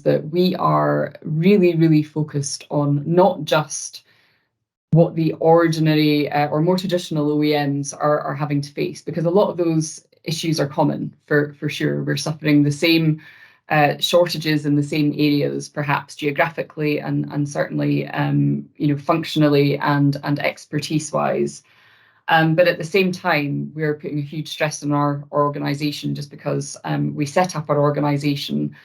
that we are really, really focused on not just what the ordinary or more traditional OEMs are having to face, because a lot of those issues are common for sure. We're suffering the same shortages in the same areas, perhaps geographically and certainly functionally and expertise wise. But at the same time, we're putting a huge stress on our organization, just because we set up our organization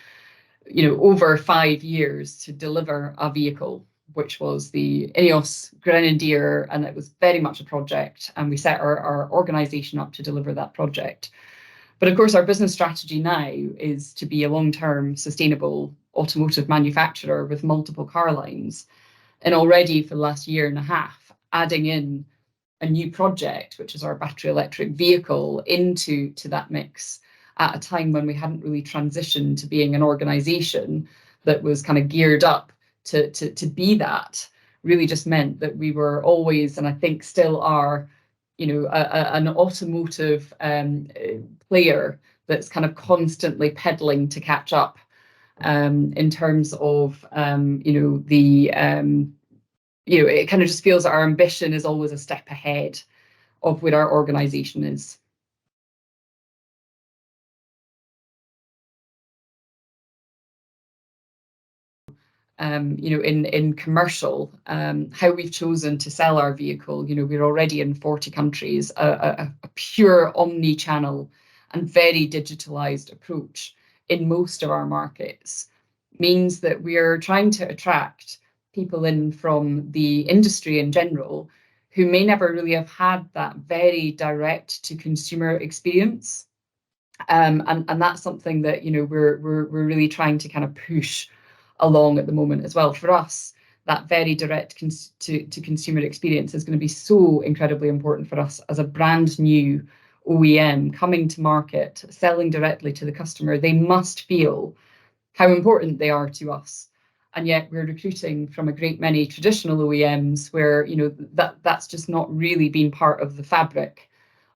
over 5 years to deliver a vehicle, which was the INEOS Grenadier, and it was very much a project, and we set our organization up to deliver that project. But of course, our business strategy now is to be a long-term sustainable automotive manufacturer with multiple car lines. And already for the last year and a half, adding in a new project, which is our battery electric vehicle, into that mix at a time when we hadn't really transitioned to being an organization that was kind of geared up to be that, really just meant that we were always, and I think still are, an automotive player that's kind of constantly pedaling to catch up in terms of, it kind of just feels that our ambition is always a step ahead of where our organization is. In commercial, how we've chosen to sell our vehicle, we're already in 40 countries, a pure omni-channel and very digitalized approach in most of our markets means that we're trying to attract people in from the industry in general who may never really have had that very direct to consumer experience. And that's something that, we're really trying to kind of push along at the moment as well. For us, that very direct to consumer experience is going to be so incredibly important for us as a brand new OEM coming to market, selling directly to the customer. They must feel how important they are to us. And yet we're recruiting from a great many traditional OEMs where, that's just not really been part of the fabric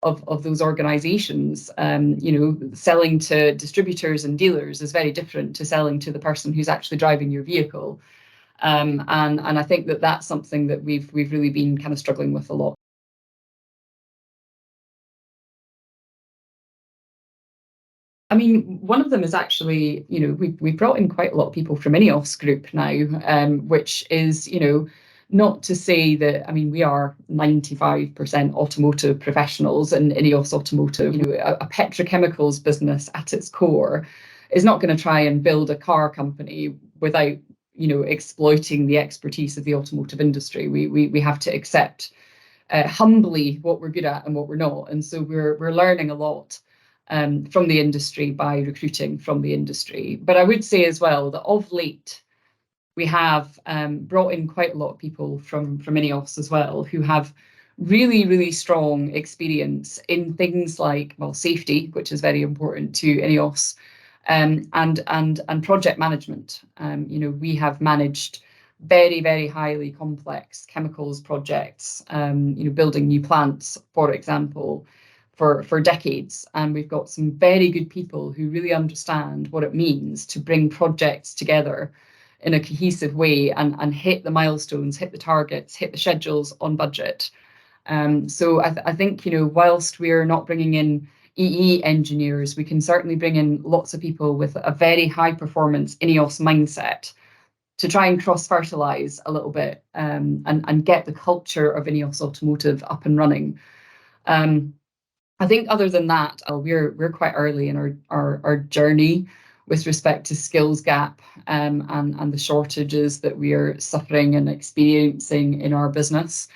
of those organizations. Selling to distributors and dealers is very different to selling to the person who's actually driving your vehicle. And I think that's something that we've really been kind of struggling with a lot. I mean, one of them is actually, we've brought in quite a lot of people from INEOS Group now, which is, not to say that, I mean, we are 95% automotive professionals in INEOS Automotive. A petrochemicals business at its core is not going to try and build a car company without, exploiting the expertise of the automotive industry. We have to accept humbly what we're good at and what we're not. And so we're learning a lot from the industry by recruiting from the industry. But I would say as well that of late, we have brought in quite a lot of people from INEOS as well, who have really, really strong experience in things like, safety, which is very important to INEOS, and project management. We have managed very, very highly complex chemicals projects, building new plants, for example, for decades. And we've got some very good people who really understand what it means to bring projects together in a cohesive way and hit the milestones, hit the targets, hit the schedules on budget. So I think, whilst we're not bringing in EE engineers, we can certainly bring in lots of people with a very high performance INEOS mindset to try and cross-fertilize a little bit and get the culture of INEOS Automotive up and running. I think other than that, we're quite early in our journey with respect to skills gap and the shortages that we are suffering and experiencing in our business,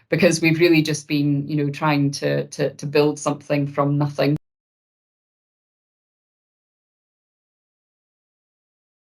because we've really just been, trying to build something from nothing.